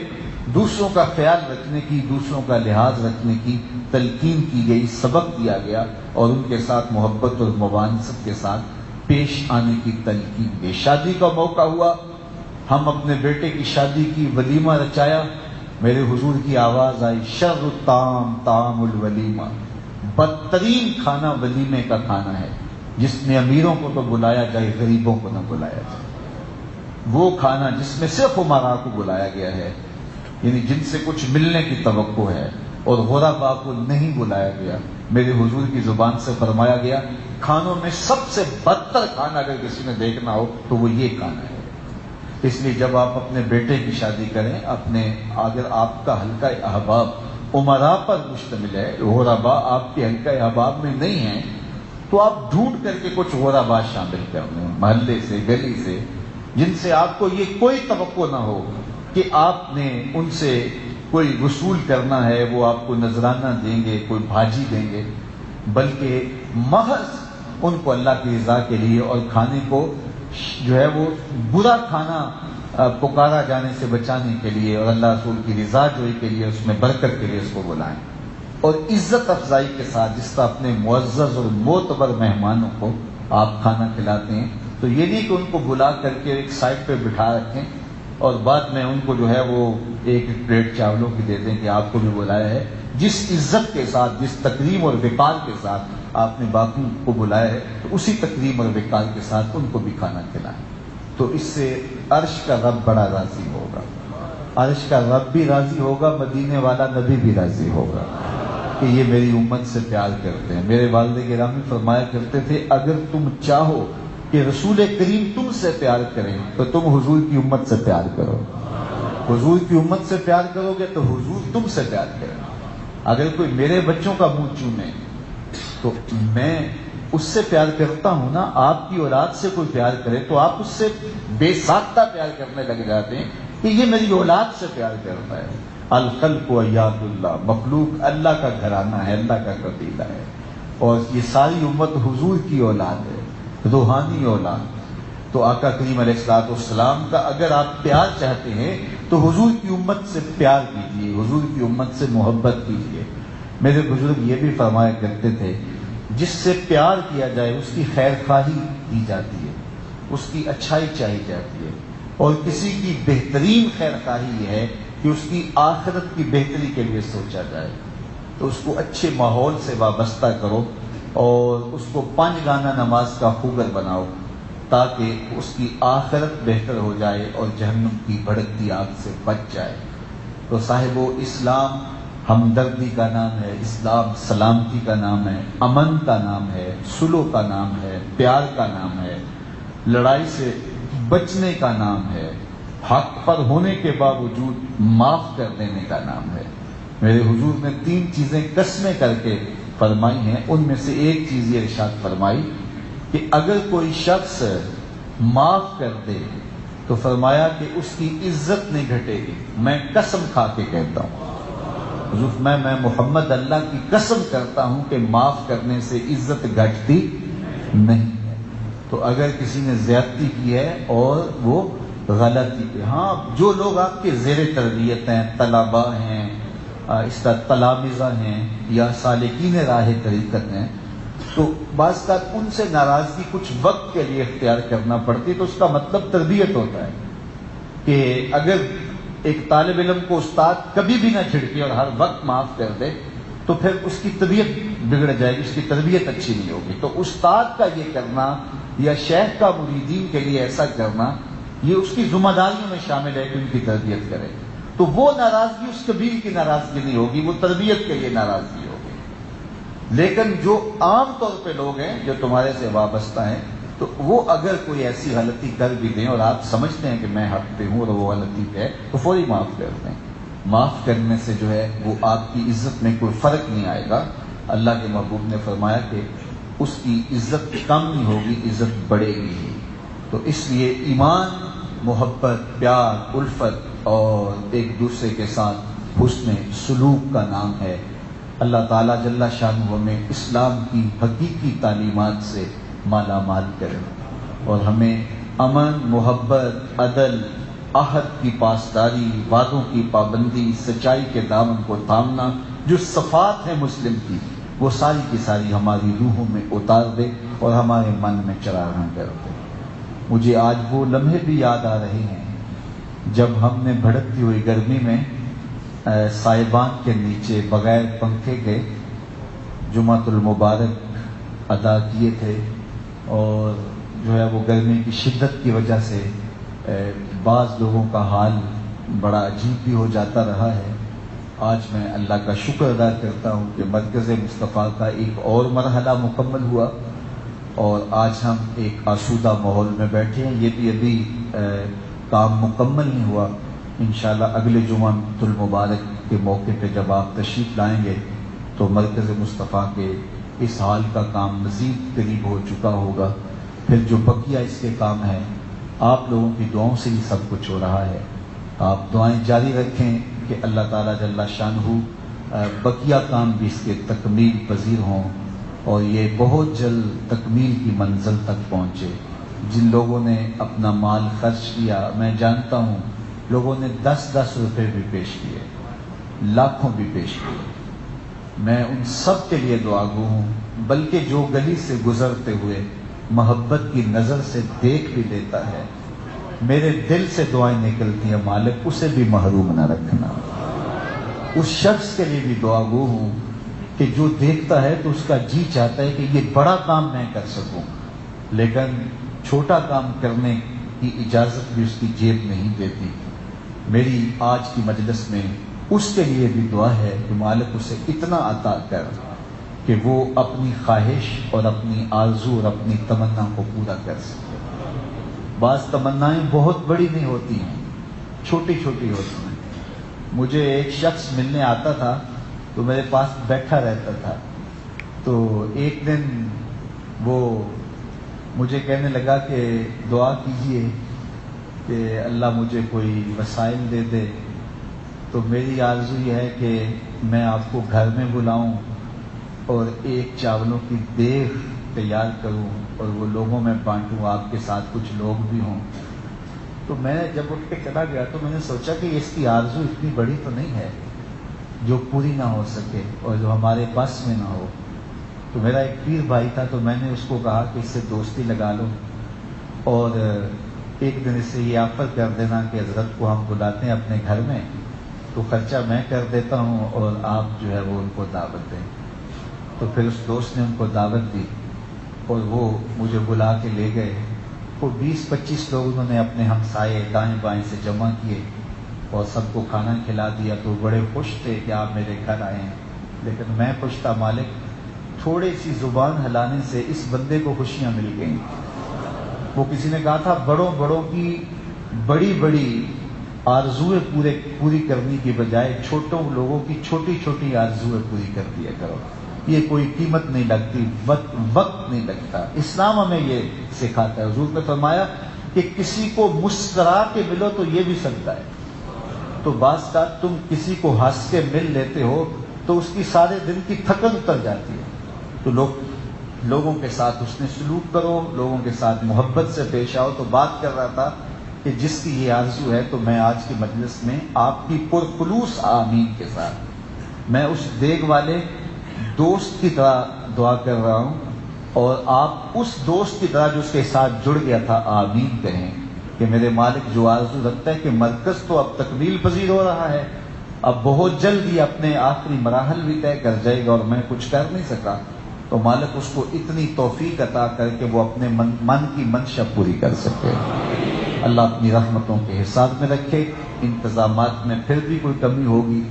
A: دوسروں کا خیال رکھنے کی، دوسروں کا لحاظ رکھنے کی تلقین کی گئی، سبق دیا گیا اور ان کے ساتھ محبت اور موانست کے ساتھ پیش آنے کی تلقین دی۔ شادی کا موقع ہوا، ہم اپنے بیٹے کی شادی کی، ولیمہ رچایا، میرے حضور کی آواز آئی، شر الطعام طعام الولیمہ، بدترین کھانا ولیمے کا کھانا ہے، جس میں امیروں کو تو بلایا جائے، غریبوں کو نہ بلایا جائے۔ وہ کھانا جس میں صرف امراء کو بلایا گیا ہے، یعنی جن سے کچھ ملنے کی توقع ہے، اور غرباء کو نہیں بلایا گیا۔ میرے حضور کی زبان سے فرمایا گیا، کھانوں میں سب سے بدتر کھانا اگر کسی نے دیکھنا ہو تو وہ یہ کھانا ہے۔ اس لیے جب آپ اپنے بیٹے کی شادی کریں، اگر آپ کا حلقہ احباب امراء پر مشتمل ہے، غرباء آپ کے حلقہ احباب میں نہیں ہیں، تو آپ ڈھونڈ کر کے کچھ غرباء شامل کر لیں، محلے سے، گلی سے، جن سے آپ کو یہ کوئی توقع نہ ہو کہ آپ نے ان سے کوئی وصول کرنا ہے، وہ آپ کو نذرانہ دیں گے، کوئی بھاجی دیں گے، بلکہ محض ان کو اللہ کی رضا کے لیے اور کھانے کو جو ہے وہ برا کھانا پکارا جانے سے بچانے کے لیے اور اللہ رسول کی رضا جوئی کے لیے، اس میں برکت کے لیے اس کو بلائیں، اور عزت افزائی کے ساتھ جس طرح اپنے معزز اور معتبر مہمانوں کو آپ کھانا کھلاتے ہیں، تو یہ نہیں کہ ان کو بلا کر کے ایک سائڈ پہ بٹھا رکھیں اور بعد میں ان کو جو ہے وہ ایک پلیٹ چاولوں کی دے دیں کہ آپ کو بھی بلایا ہے۔ جس عزت کے ساتھ، جس تکریم اور وقار کے ساتھ آپ نے باقی کو بلایا ہے، تو اسی تکریم اور وقار کے ساتھ ان کو بھی کھانا کھلائیں، تو اس سے عرش کا رب بڑا راضی ہوگا، عرش کا رب بھی راضی ہوگا، مدینے والا نبی بھی راضی ہوگا کہ یہ میری امت سے پیار کرتے ہیں۔ میرے والد گرامی فرمایا کرتے تھے، اگر تم چاہو کہ رسول کریم تم سے پیار کریں تو تم حضور کی امت سے پیار کرو، حضور کی امت سے پیار کرو گے تو حضور تم سے پیار کریں۔ اگر کوئی میرے بچوں کا منہ چومے تو میں اس سے پیار کرتا ہوں نا، آپ کی اولاد سے کوئی پیار کرے تو آپ اس سے بے ساختہ پیار کرنے لگ جاتے ہیں کہ یہ میری اولاد سے پیار کرتا ہے۔ الخلق عیاد اللہ، مخلوق اللہ کا گھرانہ ہے، اللہ کا قبیلہ ہے، اور یہ ساری امت حضور کی اولاد ہے، روحانی اولاد۔ تو آقا کریم علیہ الصلوۃ والسلام کا اگر آپ پیار چاہتے ہیں تو حضور کی امت سے پیار کیجیے، حضور کی امت سے محبت کیجیے۔ میرے بزرگ یہ بھی فرمایا کرتے تھے، جس سے پیار کیا جائے اس کی خیر خواہی کی جاتی ہے، اس کی اچھائی چاہی جاتی ہے، اور کسی کی بہترین خیر خواہی یہ ہے کہ اس کی آخرت کی بہتری کے لیے سوچا جائے، تو اس کو اچھے ماحول سے وابستہ کرو اور اس کو 5 گانہ نماز کا خوگر بناؤ تاکہ اس کی آخرت بہتر ہو جائے اور جہنم کی بھڑکتی آگ سے بچ جائے۔ تو صاحبو، اسلام ہمدردی کا نام ہے، اسلام سلامتی کا نام ہے، امن کا نام ہے، صلح کا نام ہے، پیار کا نام ہے، لڑائی سے بچنے کا نام ہے، حق پر ہونے کے باوجود معاف کر دینے کا نام ہے۔ میرے حضور نے 3 چیزیں قسمیں کر کے فرمائی ہیں، ان میں سے ایک چیز یہ ارشاد فرمائی کہ اگر کوئی شخص معاف کر دے تو فرمایا کہ اس کی عزت نہیں گھٹے گی۔ میں قسم کھا کے کہتا ہوں، حضور میں محمد اللہ کی قسم کرتا ہوں کہ معاف کرنے سے عزت گھٹتی نہیں ہے۔ تو اگر کسی نے زیادتی کی ہے اور وہ غلطی کی، ہاں جو لوگ آپ کے زیر تربیت ہیں، طلباء ہیں، اس طرح تلامذہ ہیں یا سالکین راہ طریقت ہیں، تو بعض کا ان سے ناراضگی کچھ وقت کے لیے اختیار کرنا پڑتی ہے، تو اس کا مطلب تربیت ہوتا ہے کہ اگر ایک طالب علم کو استاد کبھی بھی نہ جھڑکے اور ہر وقت معاف کر دے تو پھر اس کی طبیعت بگڑ جائے گی، اس کی تربیت اچھی نہیں ہوگی۔ تو استاد کا یہ کرنا یا شیخ کا مریدین کے لیے ایسا کرنا، یہ اس کی ذمہ داریوں میں شامل ہے کہ ان کی تربیت کرے، تو وہ ناراضگی اس کبیر کی ناراضگی نہیں ہوگی، وہ تربیت کے لیے ناراضگی ہوگی۔ لیکن جو عام طور پہ لوگ ہیں جو تمہارے سے وابستہ ہیں، تو وہ اگر کوئی ایسی غلطی کر بھی دیں اور آپ سمجھتے ہیں کہ میں حق پہ ہوں اور وہ غلطی پہ ہے، تو فوری معاف کر دیں۔ معاف کرنے سے جو ہے وہ آپ کی عزت میں کوئی فرق نہیں آئے گا۔ اللہ کے محبوب نے فرمایا کہ اس کی عزت کم نہیں ہوگی، عزت بڑھے گی ہی۔ تو اس لیے ایمان، محبت، پیار، الفت اور ایک دوسرے کے ساتھ حسن سلوک کا نام ہے۔ اللہ تعالیٰ جل شانہ ہمیں اسلام کی حقیقی تعلیمات سے مالا مال کرے اور ہمیں امن، محبت، عدل، عہد کی پاسداری، وعدوں کی پابندی، سچائی کے دامن کو تھامنا، جو صفات ہیں مسلم کی، وہ ساری کی ساری ہماری روحوں میں اتار دے اور ہمارے من میں چراغاں کر دے۔ مجھے آج وہ لمحے بھی یاد آ رہے ہیں جب ہم نے بھڑکتی ہوئی گرمی میں سائبان کے نیچے بغیر پنکھے کے جمعۃ المبارک ادا کیے تھے، اور جو ہے وہ گرمی کی شدت کی وجہ سے بعض لوگوں کا حال بڑا عجیب بھی ہو جاتا رہا ہے۔ آج میں اللہ کا شکر ادا کرتا ہوں کہ مرکز مصطفیٰ کا ایک اور مرحلہ مکمل ہوا اور آج ہم ایک آسودہ ماحول میں بیٹھے ہیں۔ یہ بھی ابھی کام مکمل نہیں ہوا۔ انشاءاللہ اگلے جمعۃ المبارک کے موقع پہ جب آپ تشریف لائیں گے تو مرکز مصطفیٰ کے اس حال کا کام مزید قریب ہو چکا ہوگا۔ پھر جو بقیہ اس کے کام ہے، آپ لوگوں کی دعاؤں سے ہی سب کچھ ہو رہا ہے۔ آپ دعائیں جاری رکھیں کہ اللہ تعالیٰ جل شانہ بقیہ کام بھی اس کے تکمیل پذیر ہوں اور یہ بہت جلد تکمیل کی منزل تک پہنچے۔ جن لوگوں نے اپنا مال خرچ کیا، میں جانتا ہوں لوگوں نے 10-10 روپے بھی پیش کیے، لاکھوں بھی پیش کیے۔ میں ان سب کے لیے دعا گو ہوں، بلکہ جو گلی سے گزرتے ہوئے محبت کی نظر سے دیکھ بھی لیتا ہے، میرے دل سے دعائیں نکلتی ہیں، مالک اسے بھی محروم نہ رکھنا۔ اس شخص کے لیے بھی دعا گو ہوں کہ جو دیکھتا ہے تو اس کا جی چاہتا ہے کہ یہ بڑا کام میں کر سکوں، لیکن چھوٹا کام کرنے کی اجازت بھی اس کی جیب نہیں دیتی۔ میری آج کی مجلس میں اس کے لیے بھی دعا ہے کہ مالک اسے اتنا عطا کر کہ وہ اپنی خواہش اور اپنی آرزو اور اپنی تمنا کو پورا کر سکے۔ بعض تمنائیں بہت بڑی نہیں ہوتی ہیں، چھوٹی چھوٹی ہوتی ہیں۔ مجھے ایک شخص ملنے آتا تھا تو میرے پاس بیٹھا رہتا تھا، تو ایک دن وہ مجھے کہنے لگا کہ دعا کیجئے کہ اللہ مجھے کوئی وسائل دے دے۔ تو میری آرزو یہ ہے کہ میں آپ کو گھر میں بلاؤں اور ایک چاولوں کی دیگ تیار کروں اور وہ لوگوں میں بانٹوں، آپ کے ساتھ کچھ لوگ بھی ہوں۔ تو میں جب اٹھ کے چلا گیا تو میں نے سوچا کہ اس کی آرزو اتنی بڑی تو نہیں ہے جو پوری نہ ہو سکے اور جو ہمارے پاس میں نہ ہو۔ تو میرا ایک پیر بھائی تھا، تو میں نے اس کو کہا کہ اس سے دوستی لگا لو اور ایک دن اس سے یہ آفر کر دینا کہ حضرت کو ہم بلاتے ہیں اپنے گھر میں، تو خرچہ میں کر دیتا ہوں اور آپ جو ہے وہ ان کو دعوت دیں۔ تو پھر اس دوست نے ان کو دعوت دی اور وہ مجھے بلا کے لے گئے۔ وہ 20-25 لوگ انہوں نے اپنے ہمسائے دائیں بائیں سے جمع کیے اور سب کو کھانا کھلا دیا۔ تو بڑے خوش تھے کہ آپ میرے گھر آئے ہیں، لیکن میں خوش تھا، مالک تھوڑی سی زبان ہلانے سے اس بندے کو خوشیاں مل گئیں۔ وہ کسی نے کہا تھا بڑوں بڑوں کی بڑی بڑی آرزویں پوری کرنے کی بجائے چھوٹوں لوگوں کی چھوٹی چھوٹی آرزویں پوری کر دیا کرو، یہ کوئی قیمت نہیں لگتی، وقت نہیں لگتا۔ اسلام ہمیں یہ سکھاتا ہے۔ حضور نے فرمایا کہ کسی کو مسکرا کے ملو تو یہ بھی سکتا ہے۔ تو بعض کا تم کسی کو ہنس کے مل لیتے ہو تو اس کی سارے دن کی تھکن اتر جاتی ہے۔ تو لوگوں کے ساتھ حسن سلوک کرو، لوگوں کے ساتھ محبت سے پیش آؤ۔ تو بات کر رہا تھا کہ جس کی یہ آرزو ہے، تو میں آج کی مجلس میں آپ کی پرخلوص آمین کے ساتھ میں اس دیگ والے دوست کی طرح دعا کر رہا ہوں اور آپ اس دوست کی طرح جو اس کے ساتھ جڑ گیا تھا آمین کہیں کہ میرے مالک جو آرزو رکھتا ہے کہ مرکز تو اب تکمیل پذیر ہو رہا ہے، اب بہت جلد ہی اپنے آخری مراحل بھی طے کر جائے گا اور میں کچھ کر نہیں سکا، تو مالک اس کو اتنی توفیق عطا کر کے وہ اپنے من کی منشا پوری کر سکے۔ اللہ اپنی رحمتوں کے حساب میں رکھے۔ انتظامات میں پھر بھی کوئی کمی ہوگی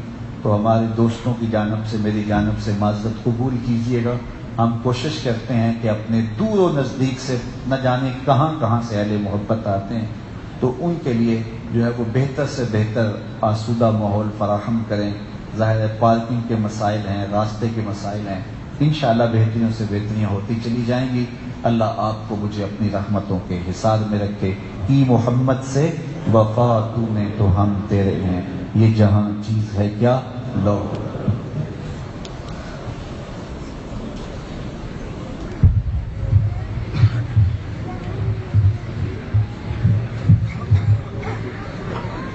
A: تو ہمارے دوستوں کی جانب سے، میری جانب سے معذرت قبول کیجیے گا۔ ہم کوشش کرتے ہیں کہ اپنے دور و نزدیک سے نہ جانے کہاں کہاں سے اہل محبت آتے ہیں، تو ان کے لیے جو ہے وہ بہتر سے بہتر آسودہ ماحول فراہم کریں۔ ظاہر ہے پارکنگ کے مسائل ہیں، راستے کے مسائل ہیں، انشاءاللہ بہتریوں سے بہتریاں ہوتی چلی جائیں گی۔ اللہ آپ کو مجھے اپنی رحمتوں کے حصار میں رکھے۔ ای محمد سے وفا تو نے تو ہم تیرے ہیں، یہ جہاں چیز ہے کیا لو